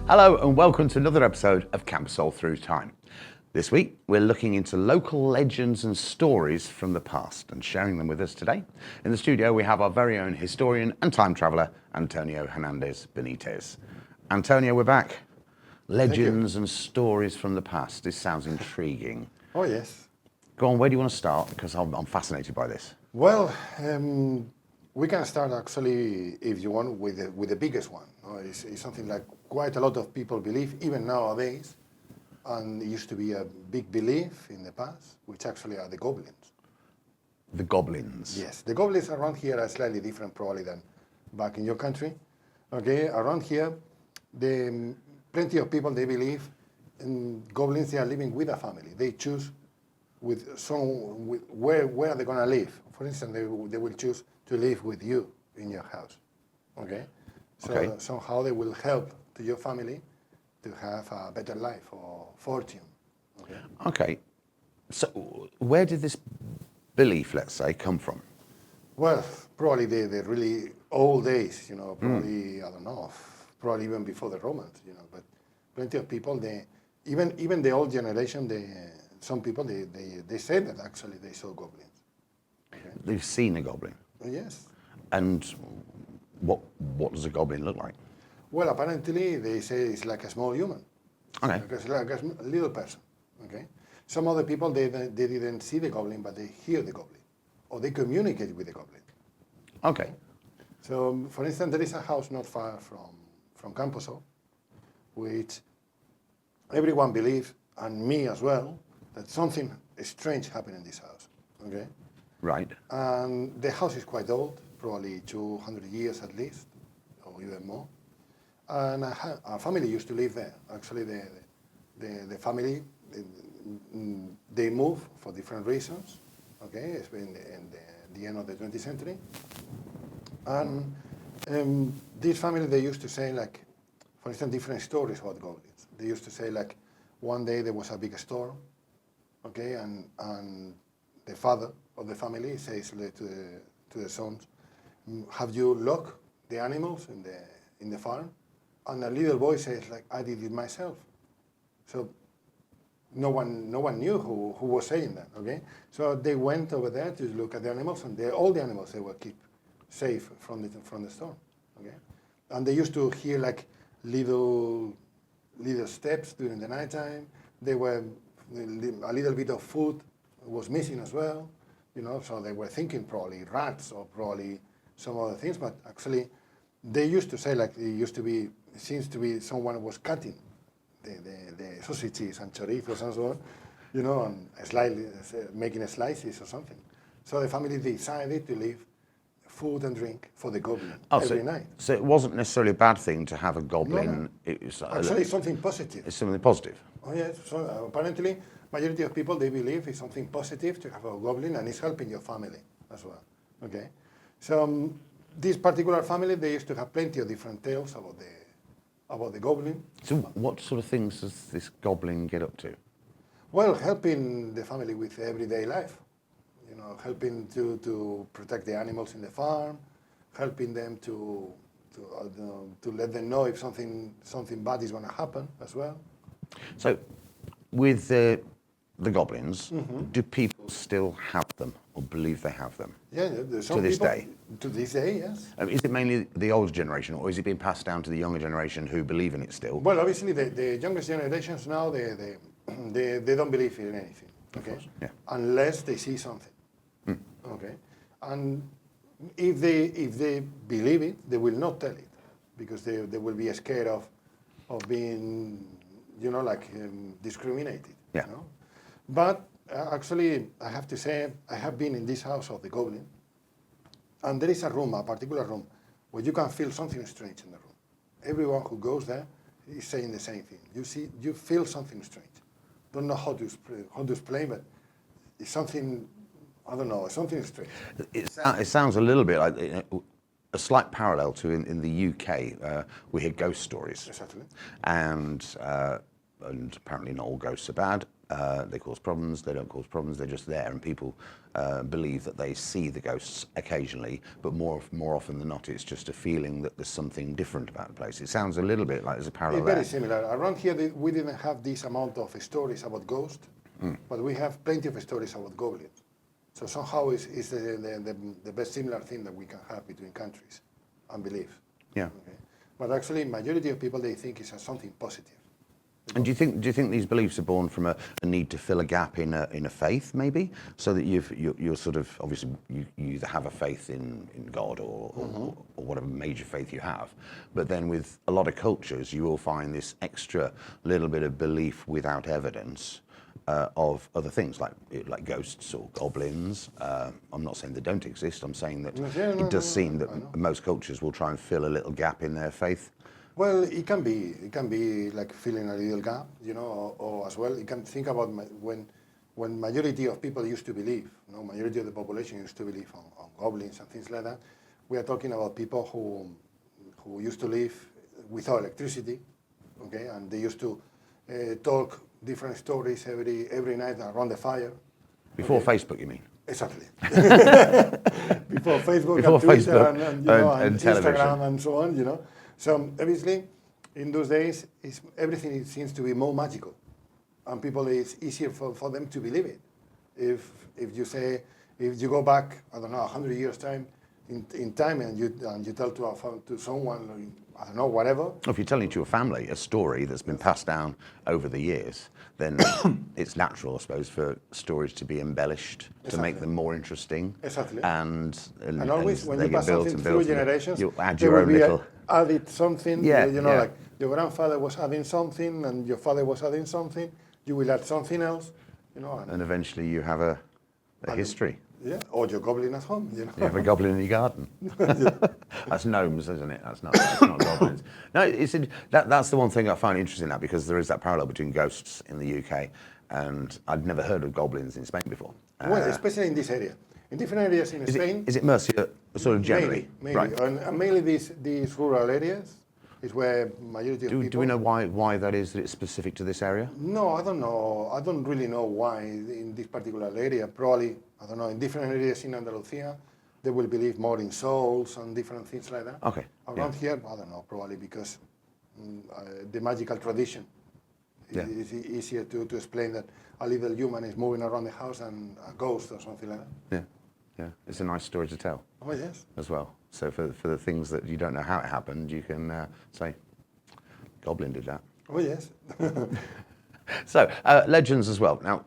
Hello and welcome to another episode of Camposol Through Time. This week we're looking into local legends and stories from the past and sharing them with us today. In the studio we have our very own historian and time traveller, Antonio Hernandez Benitez. Antonio, we're back. Legends and stories from the past. This sounds intriguing. Oh yes. Go on, where do you want to start? Because I'm fascinated by this. Well, we can start actually, if you want, with the biggest one. It's something like quite a lot of people believe, even nowadays, and it used to be a big belief in the past, which actually are the goblins. The goblins? Yes, the goblins around here are slightly different probably than back in your country. Okay, around here, plenty of people, they believe in goblins, they are living with a family. They choose where are they going to live. For instance, they will choose to live with you in your house. Okay? So somehow they will help to your family to have a better life or fortune. Okay. So where did this belief, let's say, come from? Well, probably the really old days, probably, I don't know, probably even before the Romans, but plenty of people, even the old generation, some people, they say that actually they saw goblins. Okay? They've seen a goblin? Yes. And what does a goblin look like? Well, apparently they say it's like a small human. Okay. It's like a little person. Okay. Some other people they didn't see the goblin, but they hear the goblin, or they communicate with the goblin. Okay. So, for instance, there is a house not far from Camposol, which everyone believes, and me as well, that something strange happened in this house. Okay. Right. And the house is quite old, probably 200 years at least, or even more. And our family used to live there. Actually, the family, they moved for different reasons. Okay, it's been in the end of the 20th century. And this family, they used to say, like, for instance, different stories about goblins. They used to say, like, one day there was a big storm, okay, and the father of the family says to the sons, have you locked the animals in the farm? And a little boy says, like, I did it myself. So no one knew who was saying that, okay? So they went over there to look at the animals, and all the animals, they were kept safe from the storm, okay? And they used to hear, like, little steps during the nighttime. They were, a little bit of food was missing as well, so they were thinking probably rats or probably some other things, but actually they used to say, like, it seems to be someone was cutting the sausages and chorizos and so on, and slightly making slices or something. So the family decided to leave food and drink for the goblin every night. So it wasn't necessarily a bad thing to have a goblin. No. It was, actually, it's something positive. It's something positive. Oh yes. So apparently, majority of people, they believe it's something positive to have a goblin, and it's helping your family as well. Okay. So this particular family, they used to have plenty of different tales about the goblin. So what sort of things does this goblin get up to? Well, helping the family with everyday life. Helping to protect the animals in the farm, helping them to let them know if something bad is going to happen as well. So, with the goblins, do people still have them or believe they have them? Yeah, to this day. To this day, yes. Is it mainly the older generation, or is it being passed down to the younger generation who believe in it still? Well, obviously, the youngest generations now they don't believe in anything. Okay, yeah. Unless they see something. Okay, and if they believe it, they will not tell it because they will be scared of being, discriminated. Yeah. But actually, I have to say, I have been in this house of the goblin, and there is a particular room, where you can feel something strange in the room. Everyone who goes there is saying the same thing. You feel something strange. Don't know how to explain, but it's something. I don't know, something strange. It sounds a little bit like a slight parallel to in the UK. We hear ghost stories. Exactly. And apparently not all ghosts are bad. They cause problems, they don't cause problems, they're just there, and people believe that they see the ghosts occasionally, but more often than not, it's just a feeling that there's something different about the place. It sounds a little bit like there's a parallel It's there. very similar. Around here, we didn't have this amount of stories about ghosts, but we have plenty of stories about goblins. So somehow it's the best similar thing that we can have between countries and beliefs. Yeah. Okay? But actually, majority of people, they think it's something positive. And do you think these beliefs are born from a need to fill a gap in a faith, maybe, so that you're sort of, obviously you either have a faith in God or whatever major faith you have, but then with a lot of cultures you will find this extra little bit of belief without evidence of other things like ghosts or goblins. I'm not saying they don't exist. I'm saying that it does seem that most cultures will try and fill a little gap in their faith. Well, it can be like filling a little gap, or as well, you can think about when majority of people used to believe, majority of the population used to believe on goblins and things like that. We are talking about people who used to live without electricity, okay, and they used to talk different stories every night around the fire. Before Facebook, you mean? Exactly. Before Facebook and Twitter Facebook and television. Instagram and so on, So obviously, in those days, everything seems to be more magical, and people, it's easier for them to believe it. If you go back, I don't know, 100 years in time, and you tell to someone, I don't know, whatever. If you're telling to your family a story that's been passed down over the years, then it's natural, I suppose, for stories to be embellished to make them more interesting. Exactly. And always, when they you get pass built something and through built, generations, you add there your will own be little. added something. Yeah, like your grandfather was adding something, and your father was adding something. You will add something else, And eventually you have a history. Yeah, or your goblin at home. You have a goblin in your garden. That's gnomes, isn't it? That's not goblins. No, that's the one thing I find interesting now, because there is that parallel between ghosts in the UK, and I'd never heard of goblins in Spain before. Well, especially in this area. In different areas in Spain. Is it Murcia, sort of generally? Mainly. Right. And mainly these rural areas is where majority of people. Do we know why that is, that it's specific to this area? No, I don't know. I don't really know why in this particular area. Probably, I don't know, in different areas in Andalusia, they will believe more in souls and different things like that. Okay. Around here, I don't know, probably because the magical tradition is easier to explain that a little human is moving around the house and a ghost or something like that. Yeah. It's a nice story to tell. Oh, yes. As well. So for the things that you don't know how it happened, you can say, Goblin did that. Oh, yes. So, legends as well. Now,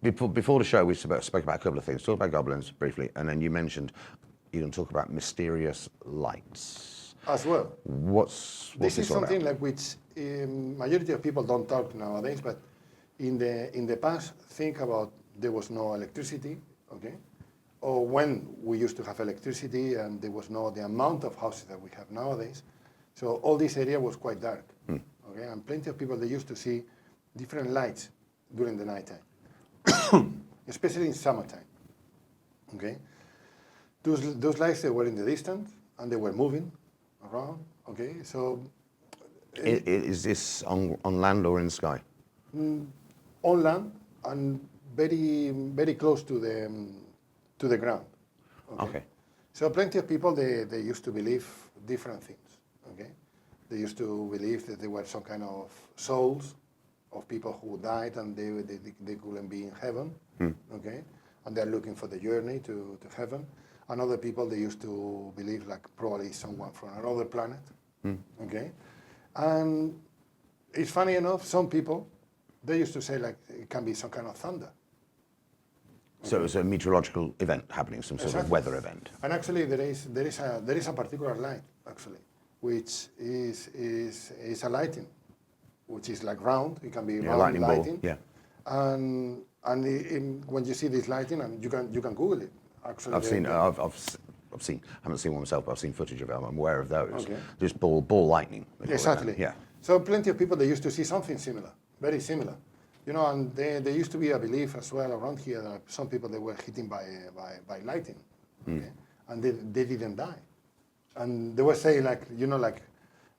before the show, we spoke about a couple of things. Talk about goblins briefly, and then you mentioned you're going to talk about mysterious lights. As well. What's this is all something about? like which majority of people don't talk nowadays, but in the past, think about there was no electricity, okay? Or when we used to have electricity and there was no the amount of houses that we have nowadays. So all this area was quite dark, okay? And plenty of people, they used to see different lights during the nighttime, especially in summertime, okay? Those lights, they were in the distance and they were moving around, okay? So... Is this on land or in the sky? On land and very, very close to the ground. Okay. So plenty of people, they used to believe different things, okay? They used to believe that there were some kind of souls of people who died and they couldn't be in heaven, okay? And they're looking for the journey to heaven. And other people, they used to believe like probably someone from another planet, okay? And it's funny enough, some people, they used to say like it can be some kind of thunder. So it's a meteorological event happening, some sort of weather event. And actually, there is a particular light actually, which is a lighting, which is like round. It can be round lightning lighting. ball. Yeah. And when you see this lighting, and you can Google it. Actually, I've seen. I haven't seen one myself, but I've seen footage of it. I'm aware of those. Okay. Just ball lightning. Exactly. Yeah. So plenty of people, they used to see something similar, very similar. And there used to be a belief as well around here that some people, they were hit by lightning, okay? And they didn't die. And they were saying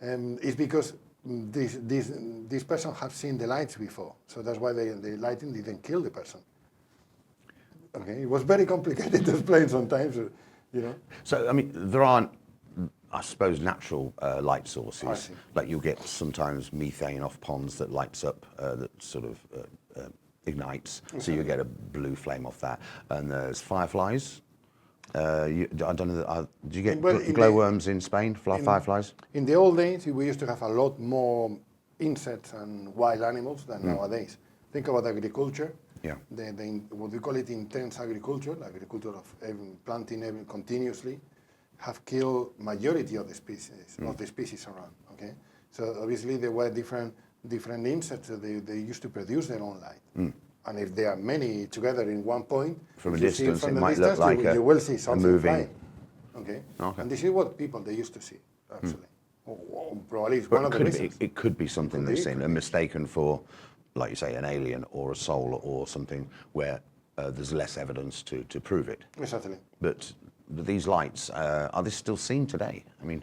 it's because this person have seen the lights before, so that's why the lighting didn't kill the person. Okay, it was very complicated to explain sometimes, you know. So, I mean, there aren't, I suppose, natural light I sources. see. Like you'll get sometimes methane off ponds that lights up, that sort of ignites. So you get a blue flame off that. And there's fireflies. I don't know, do you get glowworms in Spain, fireflies? In the old days, we used to have a lot more insects and wild animals than nowadays. Think about agriculture. Yeah. What we call it intense agriculture, agriculture of planting continuously, have killed majority of the species around. Okay, so obviously there were different insects that they used to produce their own light. And if there are many together in one point, From a if you see distance, from it the might distance, look like you will see something moving. flying. Okay? And this is what people they used to see actually. Or probably it's But one of the reasons. it could be something Could they've be, seen could and mistaken for, like you say, an alien or a soul or something where there's less evidence to prove it. Exactly. But these lights, are they still seen today? I mean,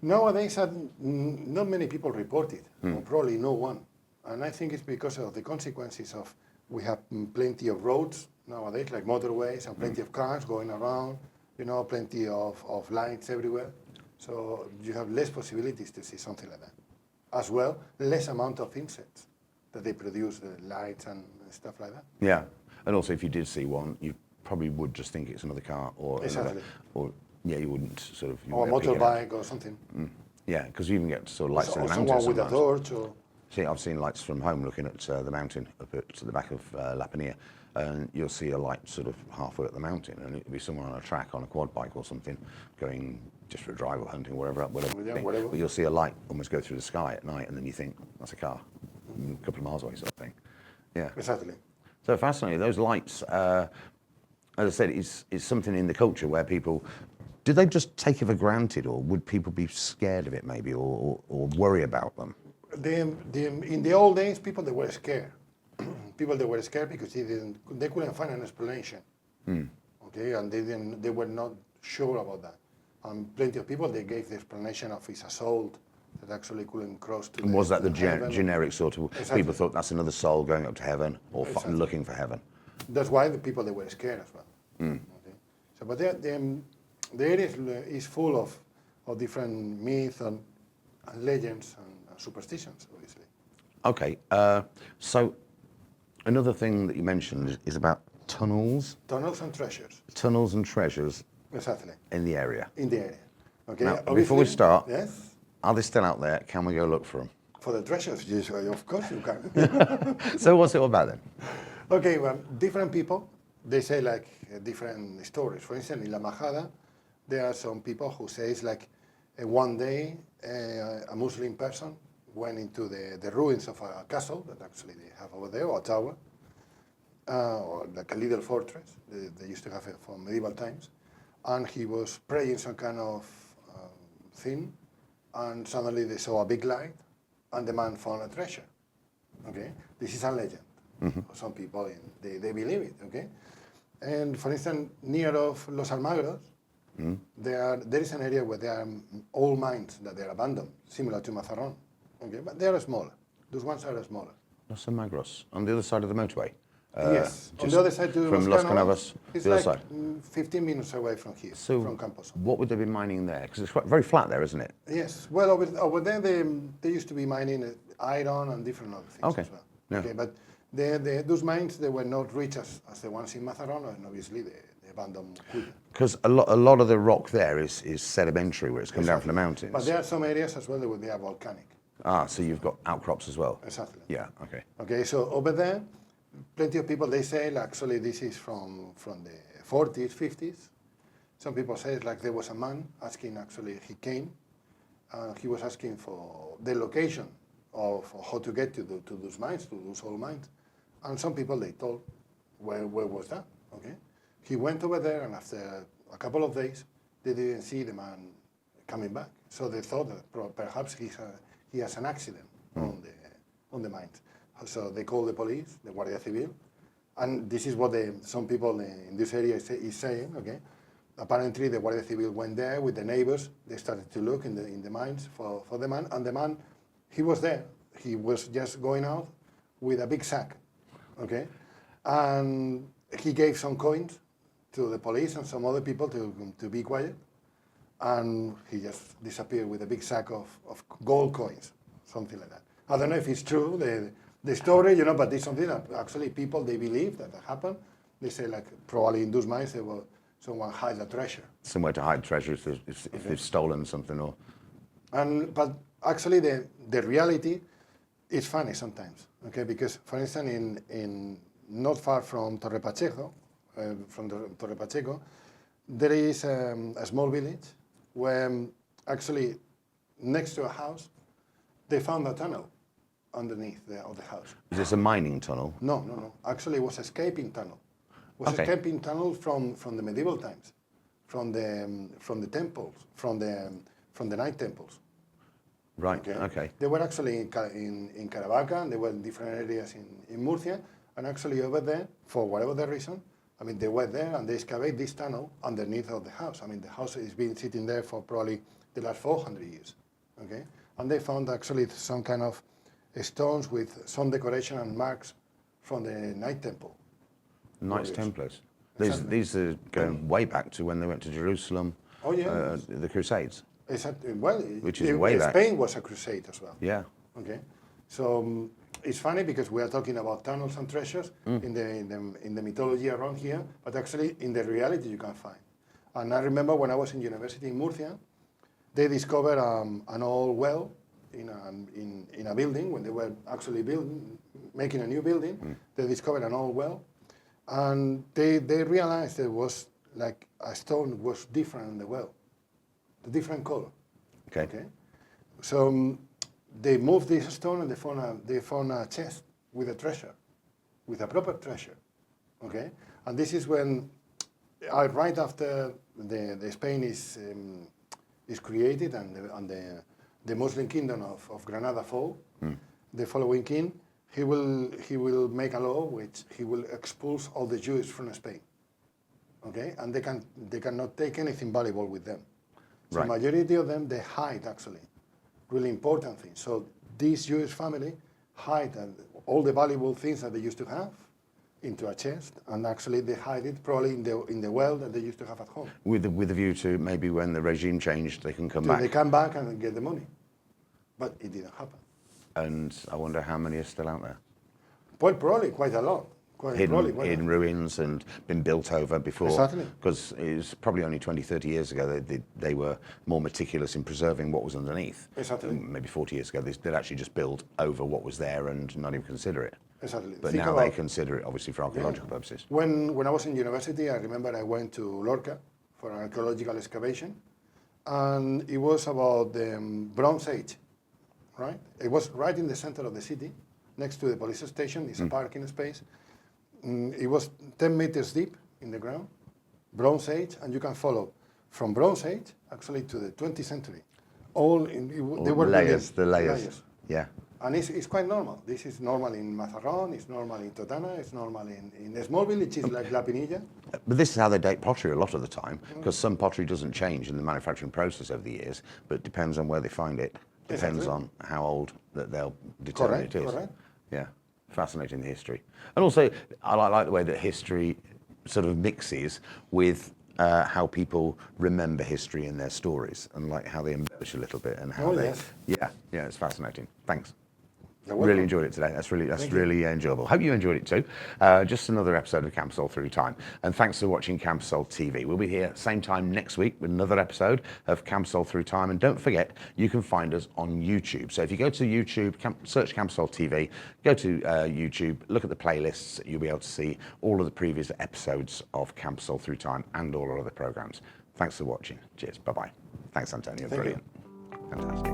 Nowadays, not many people report it, or probably no one. And I think it's because of the consequences of we have plenty of roads nowadays, like motorways, and plenty of cars going around, you know, plenty of lights everywhere. So you have less possibilities to see something like that. As well, less amount of insects that they produce, the lights and stuff like that. yeah. And also, if you did see one, you probably would just think it's another car or Exactly. or yeah, you wouldn't sort of. Or a motorbike or something. Yeah, because you even get sort of lights in Or the mountains someone with a sometimes. torch. Or See, I've seen lights from home looking at the mountain up at the back of Lapania, and you'll see a light sort of halfway up the mountain, and it'll be someone on a track on a quad bike or something, going just for a drive or hunting, whatever. Yeah, whatever. But you'll see a light almost go through the sky at night, and then you think that's a car, a couple of miles away, sort of thing. Yeah. exactly. So fascinating. Those lights, as I said, is something in the culture where people. Do they just take it for granted, or would people be scared of it maybe, or worry about them? In the old days, people they were scared. People they were scared because they couldn't find an explanation. Okay, and they were not sure about that. And plenty of people they gave the explanation of it's a soul that actually couldn't cross to. And was that the heaven. generic sort of Exactly. people thought that's another soul going up to heaven or Exactly. looking for heaven? That's why the people they were scared as well. Okay. So, but the area is full of different myths and legends and superstitions, obviously. Okay, so another thing that you mentioned is about tunnels. Tunnels and treasures. Tunnels and treasures Exactly. in the area. In the area. Okay. Now, obviously, before we start, yes. are they still out there? Can we go look for them? For the treasures, yes, of course you can. So what's it all about then? Okay, well, different people, they say like different stories. For instance, in La Majada, there are some people who say it's like one day a Muslim person went into the ruins of a castle that actually they have over there, or a tower, or like a little fortress they used to have it from medieval times, and he was praying some kind of thing, and suddenly they saw a big light, and the man found a treasure. Okay, this is a legend. Some people they believe it. Okay, and for instance, near of Los Almagros, there is an area where there are old mines that they are abandoned, similar to Mazarrón. Okay, but they are smaller. Those ones are smaller. Los Almagros, on the other side of the motorway. Yes, on just the other side to from Los Canavas, it's the other like side. 15 minutes away from here, So from Camposol. what would they be mining there? Because it's quite, very flat there, isn't it? Yes, well, over there they used to be mining iron and different other things Okay, as well. yeah. Okay, but those mines, they were not rich as the ones in Mazarrón, and obviously they abandoned Cuyo. Because a lot of the rock there is sedimentary, where it's come down from the mountains. But there are some areas as well that they are volcanic. Ah, so you've got outcrops as well. Exactly. Yeah. Okay. Okay, so over there, plenty of people, they say, like, actually this is from the 40s, 50s. Some people say, like, there was a man asking, actually, he came, he was asking for the location of how to get to those mines, to those old mines. And some people, they told, where was that, okay? He went over there, and after a couple of days, they didn't see the man coming back. So they thought that perhaps he has an accident on the mines. So they called the police, the Guardia Civil, and this is what some people in this area is saying. Okay, apparently the Guardia Civil went there with the neighbors. They started to look in the mines for the man, and the man he was there. He was just going out with a big sack, okay? And he gave some coins to the police and some other people to be quiet. And he just disappeared with a big sack of gold coins, something like that. I don't know if it's true, the story, you know, but it's something that actually people, they believe that happened. They say, like, probably in those mines, someone hide a treasure. Somewhere to hide treasure if they've stolen something or... But actually the reality is funny sometimes, okay? Because, for instance, in not far from Torre Pacheco, there is a small village where actually next to a house, they found a tunnel underneath of the house. Is this a mining tunnel? No. Actually, it was a escaping tunnel. It was a escaping tunnel from the medieval times, from the temples, from the night temples. Right. Okay. They were actually in Caravaca, and they were in different areas in Murcia, and actually over there, for whatever the reason, I mean, they were there and they excavated this tunnel underneath of the house. I mean, the house has been sitting there for probably the last 400 years, okay? And they found actually some kind of stones with some decoration and marks from the Knight Temple. Knights Templars. These are going way back to when they went to Jerusalem. Oh, yeah. The Crusades. Exactly. Well, which is way back. Spain was a crusade as well. Yeah. Okay. So it's funny because we are talking about tunnels and treasures in the mythology around here, but actually in the reality you can find. And I remember when I was in university in Murcia, they discovered an old well in a building when they were actually making a new building. They discovered an old well, and they realized there was like a stone was different in the well, the different color. Okay. So they moved this stone and they found a chest with a treasure, with a proper treasure. Okay, and this is when right after the Spain is created and the Muslim kingdom of Granada fall, the following king, he will make a law which he will expulse all the Jews from Spain. Okay, and they cannot take anything valuable with them. So right. Majority of them, they hide actually really important things. So this Jewish family hide all the valuable things that they used to have into a chest, and actually they hide it probably in the well that they used to have at home. With a view to maybe when the regime changed, they can come back. They come back and get the money, but it didn't happen. And I wonder how many are still out there. Well, probably quite a lot. Hidden ruins and been built over before. Exactly. Because it was probably only 20, 30 years ago they were more meticulous in preserving what was underneath. Exactly. Maybe 40 years ago they'd actually just build over what was there and not even consider it. Exactly. But now they consider it obviously for archaeological purposes. When I was in university, I remember I went to Lorca for an archaeological excavation, and it was about the Bronze Age, right? It was right in the center of the city, next to the police station. It's a parking space. It was 10 meters deep in the ground, Bronze Age, and you can follow from Bronze Age actually to the 20th century. They were layers, the layers. Yeah. And it's quite normal. This is normal in Mazarrón, it's normal in Totana, it's normal in small villages like La Pinilla. But this is how they date pottery a lot of the time, because some pottery doesn't change in the manufacturing process over the years, but it depends on where they find it, depends on how old that they'll determine it is. Correct. Yeah, fascinating history. And also, I like the way that history sort of mixes with how people remember history in their stories, and like how they embellish a little bit and how yeah, it's fascinating. Thanks. Really enjoyed it today. That's really enjoyable. Hope you enjoyed it too. Just another episode of Camposol Through Time. And thanks for watching Camposol TV. We'll be here same time next week with another episode of Camposol Through Time. And don't forget, you can find us on YouTube. So if you go to YouTube, search Camposol TV, go to YouTube, look at the playlists, you'll be able to see all of the previous episodes of Camposol Through Time and all our other programs. Thanks for watching. Cheers. Bye-bye. Thanks, Antonio. Brilliant. Fantastic.